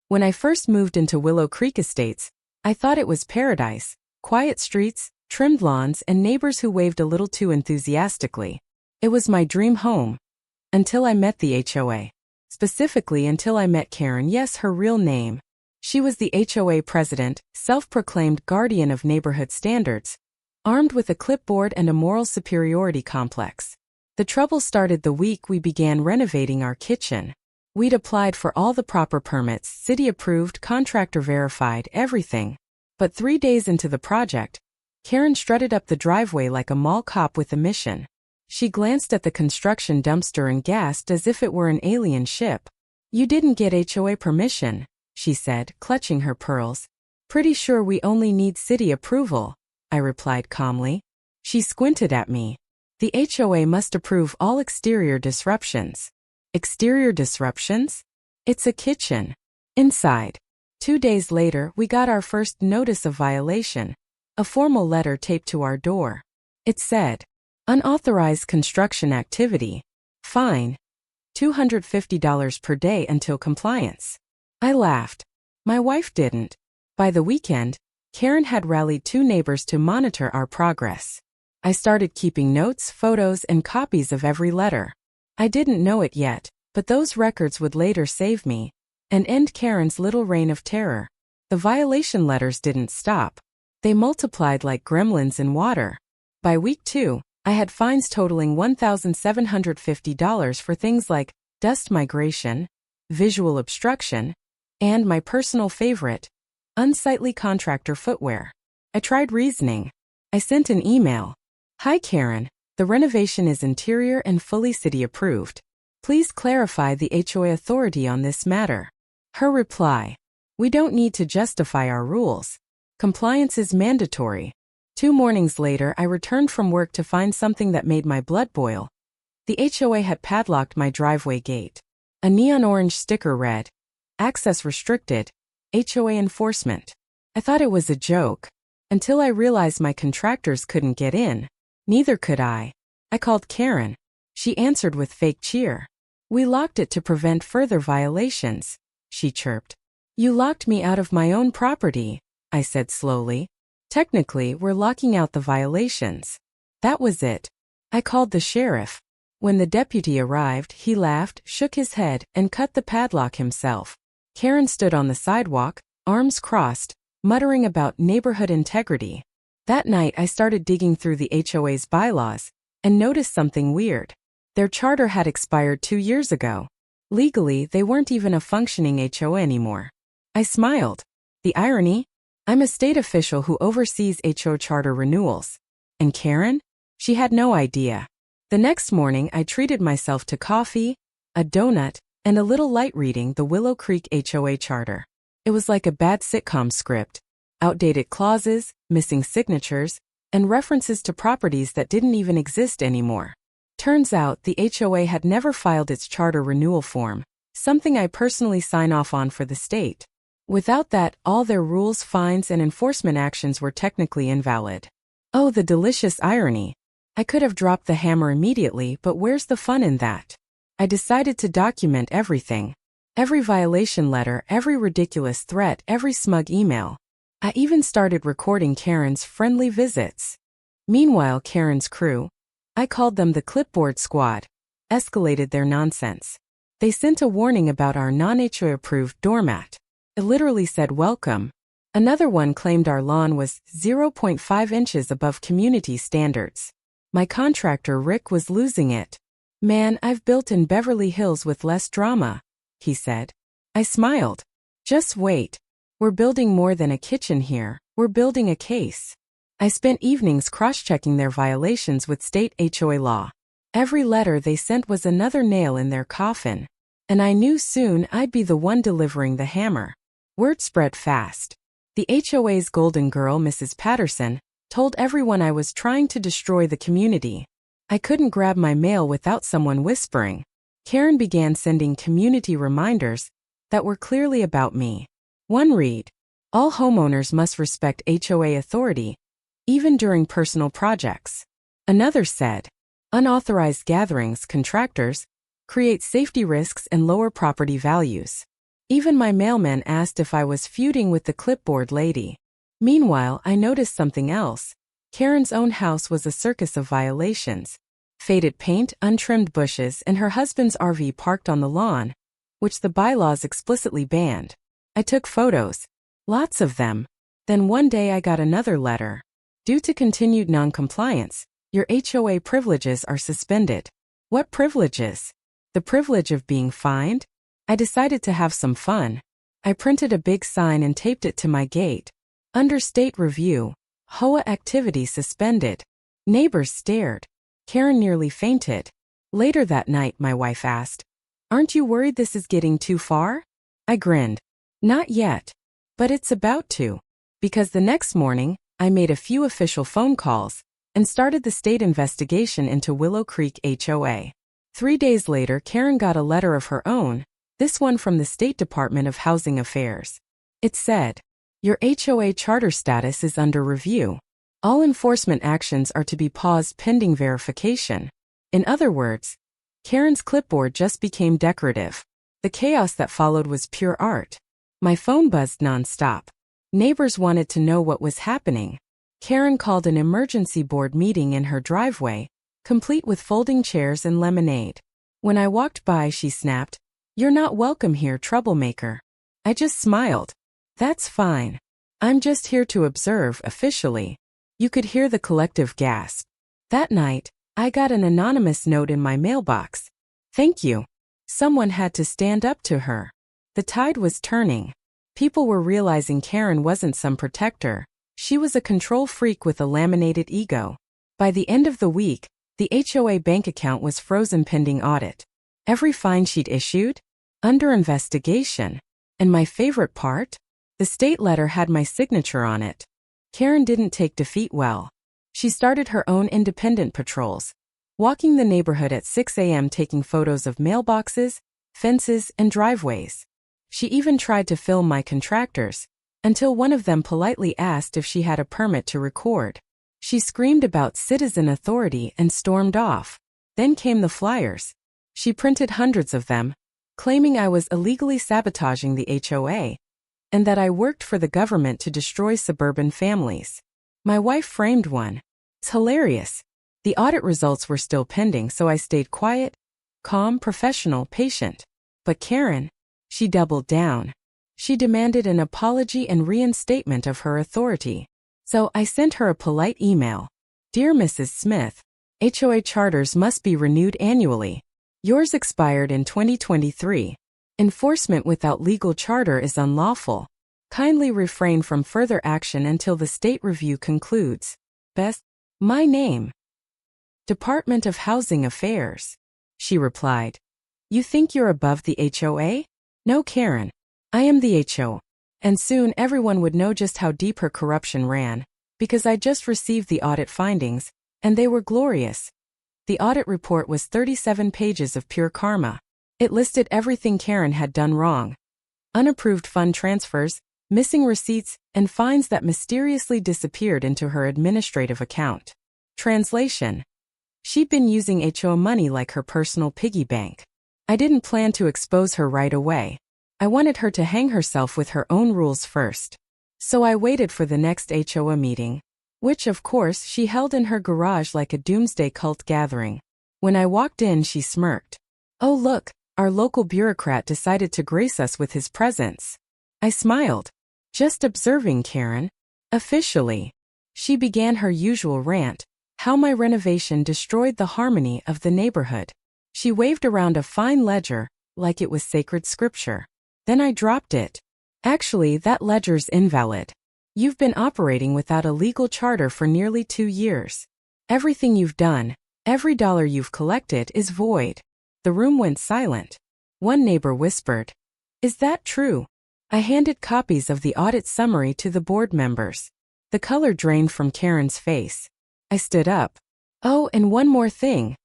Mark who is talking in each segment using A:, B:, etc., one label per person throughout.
A: When I first moved into Willow Creek Estates, I thought it was paradise: quiet streets, trimmed lawns, and neighbors who waved a little too enthusiastically. It was my dream home. Until I met the HOA. Specifically until I met Karen, yes, her real name. She was the HOA president, self-proclaimed guardian of neighborhood standards, armed with a clipboard and a moral superiority complex. The trouble started the week we began renovating our kitchen. We'd applied for all the proper permits, city approved, contractor verified, everything. But 3 days into the project, Karen strutted up the driveway like a mall cop with a mission. She glanced at the construction dumpster and gasped as if it were an alien ship. "You didn't get HOA permission," she said, clutching her pearls. "Pretty sure we only need city approval," I replied calmly. She squinted at me. "The HOA must approve all exterior disruptions." Exterior disruptions? It's a kitchen. Inside. 2 days later, we got our first notice of violation, a formal letter taped to our door. It said, "Unauthorized construction activity. Fine. $250 per day until compliance." I laughed. My wife didn't. By the weekend, Karen had rallied 2 neighbors to monitor our progress. I started keeping notes, photos, and copies of every letter. I didn't know it yet, but those records would later save me and end Karen's little reign of terror. The violation letters didn't stop. They multiplied like gremlins in water. By week 2, I had fines totaling $1,750 for things like dust migration, visual obstruction, and my personal favorite, unsightly contractor footwear. I tried reasoning. I sent an email. "Hi Karen, the renovation is interior and fully city approved. Please clarify the HOA authority on this matter." Her reply: "We don't need to justify our rules. Compliance is mandatory." 2 mornings later, I returned from work to find something that made my blood boil. The HOA had padlocked my driveway gate. A neon orange sticker read, "Access restricted, HOA enforcement." I thought it was a joke, until I realized my contractors couldn't get in. Neither could I. I called Karen. She answered with fake cheer. "We locked it to prevent further violations," she chirped. "You locked me out of my own property," I said slowly. "Technically, we're locking out the violations." That was it. I called the sheriff. When the deputy arrived, he laughed, shook his head, and cut the padlock himself. Karen stood on the sidewalk, arms crossed, muttering about neighborhood integrity. That night, I started digging through the HOA's bylaws and noticed something weird. Their charter had expired 2 years ago. Legally, they weren't even a functioning HOA anymore. I smiled. The irony? I'm a state official who oversees HOA charter renewals. And Karen? She had no idea. The next morning, I treated myself to coffee, a donut, and a little light reading the Willow Creek HOA Charter. It was like a bad sitcom script. Outdated clauses, missing signatures, and references to properties that didn't even exist anymore. Turns out the HOA had never filed its charter renewal form, something I personally sign off on for the state. Without that, all their rules, fines, and enforcement actions were technically invalid. Oh, the delicious irony. I could have dropped the hammer immediately, but where's the fun in that? I decided to document everything. Every violation letter, every ridiculous threat, every smug email. I even started recording Karen's friendly visits. Meanwhile, Karen's crew, I called them the Clipboard Squad, escalated their nonsense. They sent a warning about our non-HOA approved doormat. It literally said welcome. Another one claimed our lawn was 0.5 inches above community standards. My contractor Rick was losing it. "Man, I've built in Beverly Hills with less drama," he said. I smiled. "Just wait. We're building more than a kitchen here, we're building a case." I spent evenings cross-checking their violations with state HOA law. Every letter they sent was another nail in their coffin. And I knew soon I'd be the one delivering the hammer. Word spread fast. The HOA's golden girl, Mrs. Patterson, told everyone I was trying to destroy the community. I couldn't grab my mail without someone whispering. Karen began sending community reminders that were clearly about me. One read, "All homeowners must respect HOA authority, even during personal projects." Another said, "Unauthorized gatherings, contractors, create safety risks and lower property values." Even my mailman asked if I was feuding with the clipboard lady. Meanwhile, I noticed something else. Karen's own house was a circus of violations. Faded paint, untrimmed bushes, and her husband's RV parked on the lawn, which the bylaws explicitly banned. I took photos. Lots of them. Then one day I got another letter. Due to continued non-compliance, your HOA privileges are suspended. What privileges? The privilege of being fined? I decided to have some fun. I printed a big sign and taped it to my gate. Under state review, HOA activity suspended. Neighbors stared. Karen nearly fainted. Later that night, my wife asked, "Aren't you worried this is getting too far?" I grinned. Not yet. But it's about to. Because the next morning, I made a few official phone calls and started the state investigation into Willow Creek HOA. 3 days later, Karen got a letter of her own, this one from the State Department of Housing Affairs. It said, "Your HOA charter status is under review. All enforcement actions are to be paused pending verification." In other words, Karen's clipboard just became decorative. The chaos that followed was pure art. My phone buzzed nonstop. Neighbors wanted to know what was happening. Karen called an emergency board meeting in her driveway, complete with folding chairs and lemonade. When I walked by, she snapped, "You're not welcome here, troublemaker." I just smiled. That's fine. I'm just here to observe officially. You could hear the collective gasp. That night, I got an anonymous note in my mailbox. Thank you. Someone had to stand up to her. The tide was turning. People were realizing Karen wasn't some protector. She was a control freak with a laminated ego. By the end of the week, the HOA bank account was frozen pending audit. Every fine she'd issued? Under investigation. And my favorite part? The state letter had my signature on it. Karen didn't take defeat well. She started her own independent patrols, walking the neighborhood at 6 a.m. taking photos of mailboxes, fences, and driveways. She even tried to film my contractors, until one of them politely asked if she had a permit to record. She screamed about citizen authority and stormed off. Then came the flyers. She printed hundreds of them, claiming I was illegally sabotaging the HOA, and that I worked for the government to destroy suburban families. My wife framed one. It's hilarious. The audit results were still pending, so I stayed quiet, calm, professional, patient. But Karen, she doubled down. She demanded an apology and reinstatement of her authority. So I sent her a polite email. "Dear Mrs. Smith, HOA charters must be renewed annually. Yours expired in 2023. Enforcement without legal charter is unlawful. Kindly refrain from further action until the state review concludes. Best, my name. Department of Housing Affairs." She replied, "You think you're above the HOA? No, Karen. I am the HO." And soon everyone would know just how deep her corruption ran, because I just received the audit findings, and they were glorious. The audit report was 37 pages of pure karma. It listed everything Karen had done wrong. Unapproved fund transfers, missing receipts, and fines that mysteriously disappeared into her administrative account. Translation: she'd been using HOA money like her personal piggy bank. I didn't plan to expose her right away. I wanted her to hang herself with her own rules first. So I waited for the next HOA meeting, which of course she held in her garage like a doomsday cult gathering. When I walked in, she smirked. "Oh look, our local bureaucrat decided to grace us with his presence." I smiled. "Just observing, Karen." Officially. She began her usual rant, how my renovation destroyed the harmony of the neighborhood. She waved around a fine ledger, like it was sacred scripture. Then I dropped it. "Actually, that ledger's invalid. You've been operating without a legal charter for nearly 2 years. Everything you've done, every dollar you've collected is void." The room went silent. One neighbor whispered, "Is that true?" I handed copies of the audit summary to the board members. The color drained from Karen's face. I stood up. "Oh, and one more thing.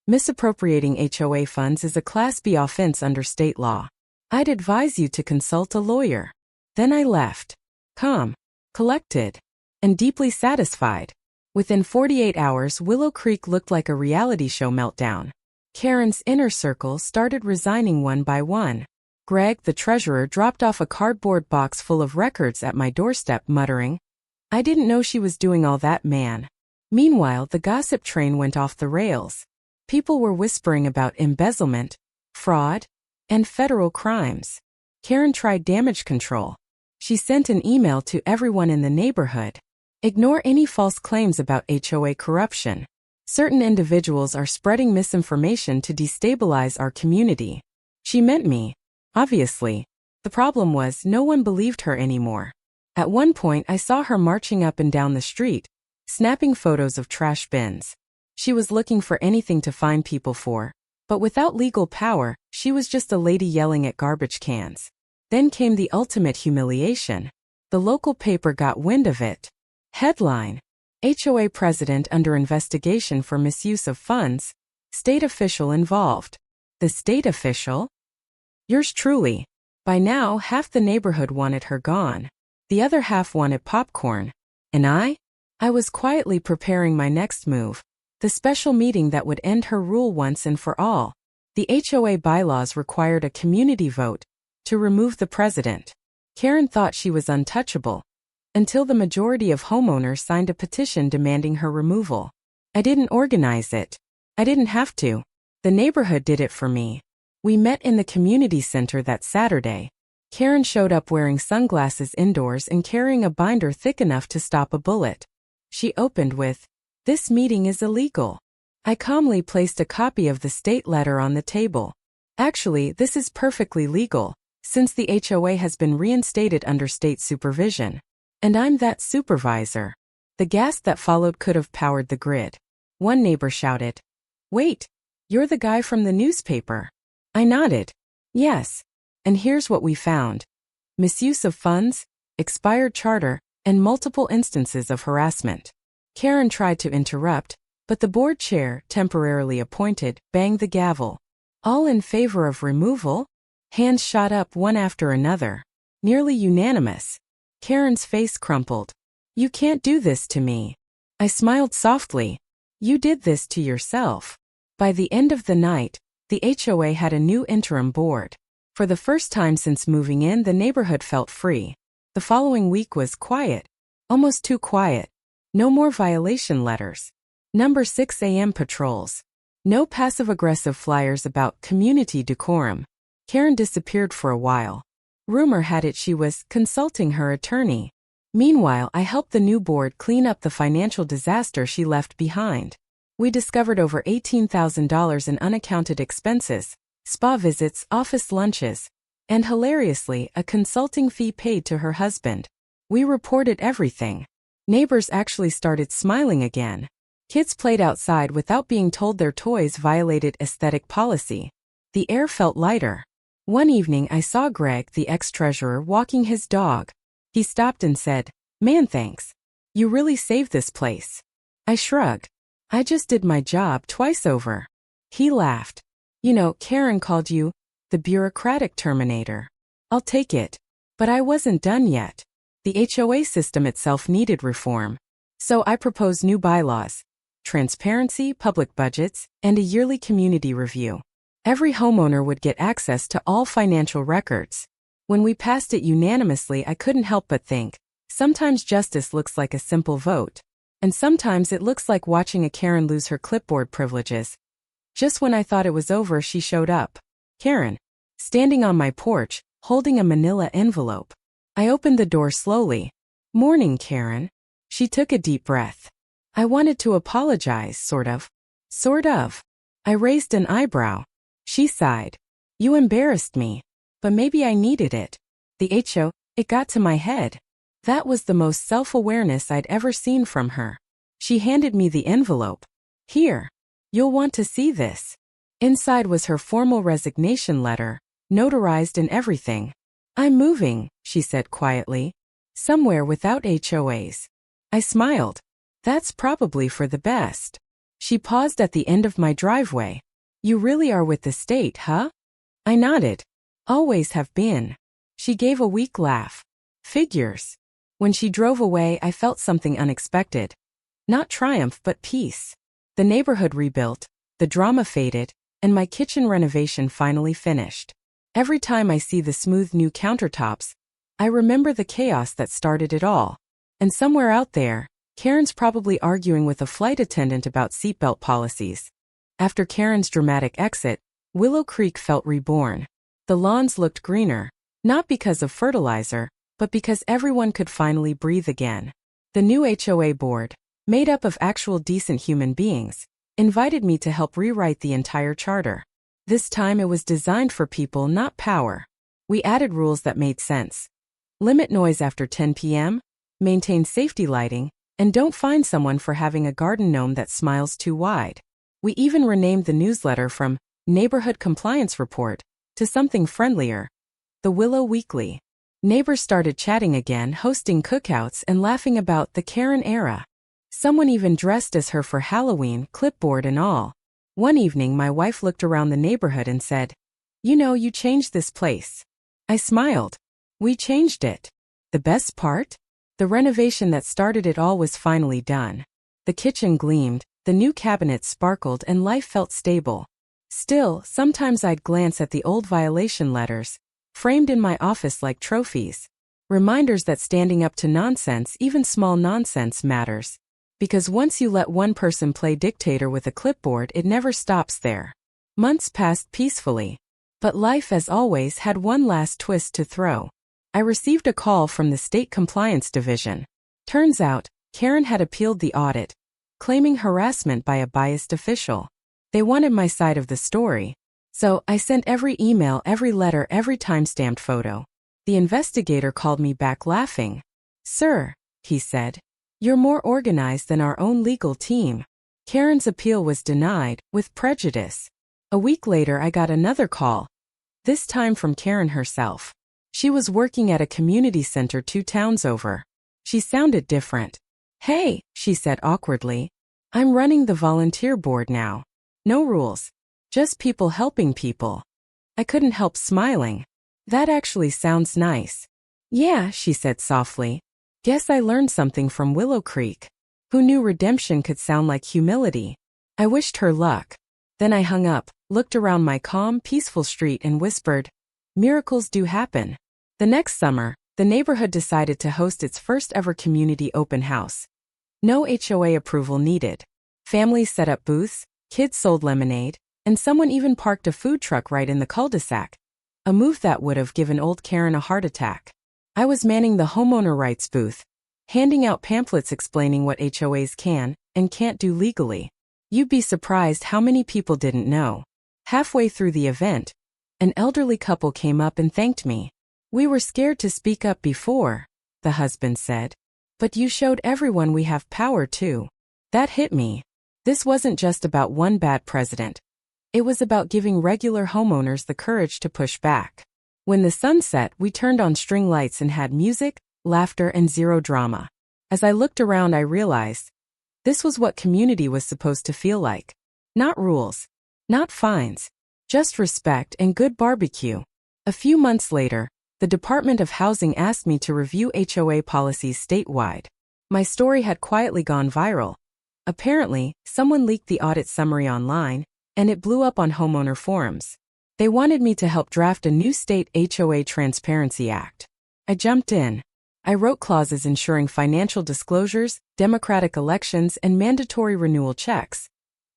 A: Misappropriating HOA funds is a Class B offense under state law. I'd advise you to consult a lawyer." Then I left. Calm, collected, and deeply satisfied. Within 48 hours, Willow Creek looked like a reality show meltdown. Karen's inner circle started resigning one by one. Greg, the treasurer, dropped off a cardboard box full of records at my doorstep, muttering, "I didn't know she was doing all that, man." Meanwhile, the gossip train went off the rails. People were whispering about embezzlement, fraud, and federal crimes. Karen tried damage control. She sent an email to everyone in the neighborhood. Ignore any false claims about HOA corruption. Certain individuals are spreading misinformation to destabilize our community. She meant me, obviously. The problem was no one believed her anymore. At one point I saw her marching up and down the street, snapping photos of trash bins. She was looking for anything to fine people for, but without legal power, she was just a lady yelling at garbage cans. Then came the ultimate humiliation. The local paper got wind of it. Headline: HOA president under investigation for misuse of funds, state official involved. The state official? Yours truly. By now, half the neighborhood wanted her gone. The other half wanted popcorn. And I was quietly preparing my next move. The special meeting that would end her rule once and for all. The HOA bylaws required a community vote to remove the president. Karen thought she was untouchable, until the majority of homeowners signed a petition demanding her removal. I didn't organize it. I didn't have to. The neighborhood did it for me. We met in the community center that Saturday. Karen showed up wearing sunglasses indoors and carrying a binder thick enough to stop a bullet. She opened with, "This meeting is illegal." I calmly placed a copy of the state letter on the table. "Actually, this is perfectly legal, since the HOA has been reinstated under state supervision. And I'm that supervisor." The gas that followed could have powered the grid. One neighbor shouted, "Wait, you're the guy from the newspaper." I nodded. Yes. And here's what we found. Misuse of funds, expired charter, and multiple instances of harassment. Karen tried to interrupt, but the board chair, temporarily appointed, banged the gavel. All in favor of removal? Hands shot up one after another. Nearly unanimous. Karen's face crumpled. "You can't do this to me." I smiled softly. "You did this to yourself." By the end of the night, the HOA had a new interim board. For the first time since moving in, the neighborhood felt free. The following week was quiet. Almost too quiet. No more violation letters. Number 6 a.m. patrols. No passive-aggressive flyers about community decorum. Karen disappeared for a while. Rumor had it she was consulting her attorney. Meanwhile, I helped the new board clean up the financial disaster she left behind. We discovered over $18,000 in unaccounted expenses, spa visits, office lunches, and hilariously, a consulting fee paid to her husband. We reported everything. Neighbors actually started smiling again. Kids played outside without being told their toys violated aesthetic policy. The air felt lighter. One evening I saw Greg, the ex-treasurer, walking his dog. He stopped and said, "Man, thanks. You really saved this place." I shrugged. "I just did my job twice over." He laughed. "You know, Karen called you the bureaucratic terminator." I'll take it. But I wasn't done yet. The HOA system itself needed reform. So I proposed new bylaws, transparency, public budgets, and a yearly community review. Every homeowner would get access to all financial records. When we passed it unanimously, I couldn't help but think, sometimes justice looks like a simple vote. And sometimes it looks like watching a Karen lose her clipboard privileges. Just when I thought it was over, she showed up. Karen, standing on my porch, holding a manila envelope. I opened the door slowly. "Morning, Karen." She took a deep breath. "I wanted to apologize, sort of." "Sort of." I raised an eyebrow. She sighed. "You embarrassed me. But maybe I needed it." It got to my head. That was the most self-awareness I'd ever seen from her. She handed me the envelope. "Here. You'll want to see this." Inside was her formal resignation letter, notarized and everything. "I'm moving," she said quietly. "Somewhere without HOAs." I smiled. "That's probably for the best." She paused at the end of my driveway. "You really are with the state, huh?" I nodded. "Always have been." She gave a weak laugh. "Figures." When she drove away, I felt something unexpected. Not triumph, but peace. The neighborhood rebuilt, the drama faded, and my kitchen renovation finally finished. Every time I see the smooth new countertops, I remember the chaos that started it all. And somewhere out there, Karen's probably arguing with a flight attendant about seatbelt policies. After Karen's dramatic exit, Willow Creek felt reborn. The lawns looked greener, not because of fertilizer, but because everyone could finally breathe again. The new HOA board, made up of actual decent human beings, invited me to help rewrite the entire charter. This time it was designed for people, not power. We added rules that made sense. Limit noise after 10 p.m., maintain safety lighting, and don't fine someone for having a garden gnome that smiles too wide. We even renamed the newsletter from Neighborhood Compliance Report to something friendlier, the Willow Weekly. Neighbors started chatting again, hosting cookouts and laughing about the Karen era. Someone even dressed as her for Halloween, clipboard and all. One evening my wife looked around the neighborhood and said, "You know, you changed this place." I smiled. We changed it. The best part? The renovation that started it all was finally done. The kitchen gleamed, the new cabinets sparkled, and life felt stable. Still, sometimes I'd glance at the old violation letters, framed in my office like trophies. Reminders that standing up to nonsense, even small nonsense, matters. Because once you let one person play dictator with a clipboard, it never stops there. Months passed peacefully. But life, as always, had one last twist to throw. I received a call from the State Compliance Division. Turns out, Karen had appealed the audit, claiming harassment by a biased official. They wanted my side of the story. So, I sent every email, every letter, every time-stamped photo. The investigator called me back laughing. "Sir," he said, "you're more organized than our own legal team." Karen's appeal was denied, with prejudice. A week later I got another call, this time from Karen herself. She was working at a community center 2 towns over. She sounded different. "Hey," she said awkwardly, "I'm running the volunteer board now. No rules. Just people helping people." I couldn't help smiling. "That actually sounds nice." "Yeah," she said softly. "Guess I learned something from Willow Creek." Who knew redemption could sound like humility? I wished her luck. Then I hung up, looked around my calm, peaceful street and whispered, "Miracles do happen." The next summer, the neighborhood decided to host its first ever community open house. No HOA approval needed. Families set up booths, kids sold lemonade, and someone even parked a food truck right in the cul-de-sac. A move that would have given old Karen a heart attack. I was manning the homeowner rights booth, handing out pamphlets explaining what HOAs can and can't do legally. You'd be surprised how many people didn't know. Halfway through the event, an elderly couple came up and thanked me. "We were scared to speak up before," the husband said. "But you showed everyone we have power too." That hit me. This wasn't just about one bad president. It was about giving regular homeowners the courage to push back. When the sun set, we turned on string lights and had music, laughter, and zero drama. As I looked around, I realized this was what community was supposed to feel like. Not rules, not fines, just respect and good barbecue. A few months later, the Department of Housing asked me to review HOA policies statewide. My story had quietly gone viral. Apparently, someone leaked the audit summary online, and it blew up on homeowner forums. They wanted me to help draft a new state HOA Transparency Act. I jumped in. I wrote clauses ensuring financial disclosures, democratic elections, and mandatory renewal checks.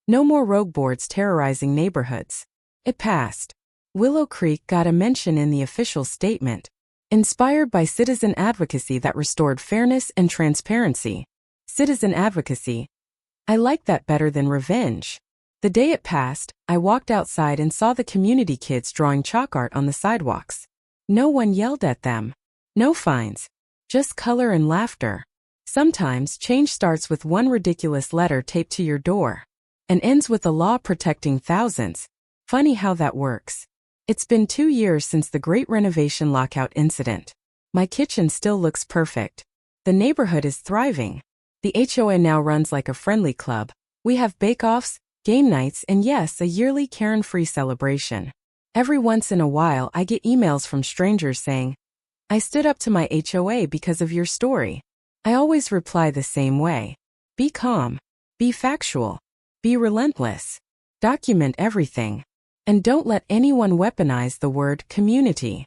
A: No more rogue boards terrorizing neighborhoods. It passed. Willow Creek got a mention in the official statement. Inspired by citizen advocacy that restored fairness and transparency. Citizen advocacy. I liked that better than revenge. The day it passed, I walked outside and saw the community kids drawing chalk art on the sidewalks. No one yelled at them. No fines. Just color and laughter. Sometimes change starts with one ridiculous letter taped to your door and ends with a law protecting thousands. Funny how that works. It's been 2 years since the Great Renovation Lockout incident. My kitchen still looks perfect. The neighborhood is thriving. The HOA now runs like a friendly club. We have bake-offs, game nights, and yes, a yearly Karen-free celebration. Every once in a while I get emails from strangers saying, "I stood up to my HOA because of your story." I always reply the same way. Be calm. Be factual. Be relentless. Document everything. And don't let anyone weaponize the word community.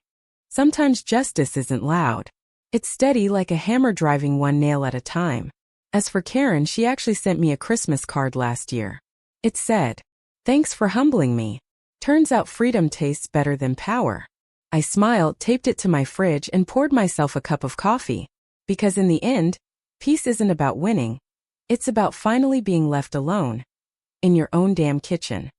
A: Sometimes justice isn't loud. It's steady like a hammer driving one nail at a time. As for Karen, she actually sent me a Christmas card last year. It said, "Thanks for humbling me. Turns out freedom tastes better than power." I smiled, taped it to my fridge, and poured myself a cup of coffee. Because in the end, peace isn't about winning. It's about finally being left alone in your own damn kitchen.